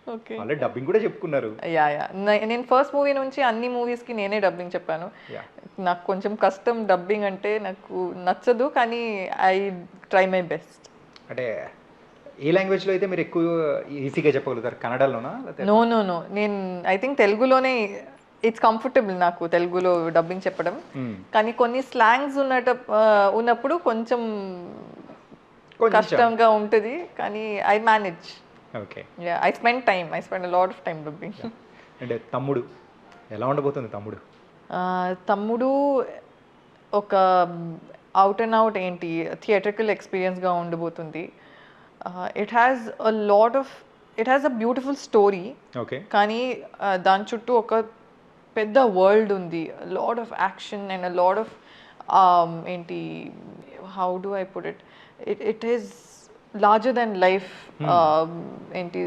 Okay. Already dubbing కూడా చెప్పుకున్నారు. Yeah yeah నేను ఫస్ట్ మూవీ నుంచి అన్ని మూవీస్కి నేనే డబ్బింగ్ చెప్పాను. యా నాకు కొంచెం కష్టం డబ్బింగ్ అంటే, నాకు నచ్చదు, కానీ ఐ ట్రై మై బెస్ట్. అంటే ఏ లాంగ్వేజ్లో అయితే మీరు ఎక్కువ ఈజీగా చెప్పగలుగుతారు? కన్నడలోనా లేకపోతే నో నో నో నేను ఐ థింక్ తెలుగులోనే ఇట్స్ కంఫర్టబుల్ నాకు తెలుగులో డబ్బింగ్ చెప్పడం. కానీ కొన్ని స్లాంగ్స్ ఉన్నప్పుడు కొంచెం కొంచెం కష్టంగా ఉంటుంది, కానీ I manage. Okay. I spend lot of time dubbing. అంటే తమ్ముడు ఎలా ఉండబోతుంది తమ్ముడు? తమ్ముడు ఒక అవుట్ అండ్ అవుట్ ఏంటి థియేట్రికల్ ఎక్స్పీరియన్స్గా ఉండబోతుంది. It has a beautiful story, okay. కానీ దాని చుట్టూ ఒక పెద్ద వరల్డ్ ఉంది. Lot of action and a lot of ఏంటి, how do I put it, it is larger than life ఏంటి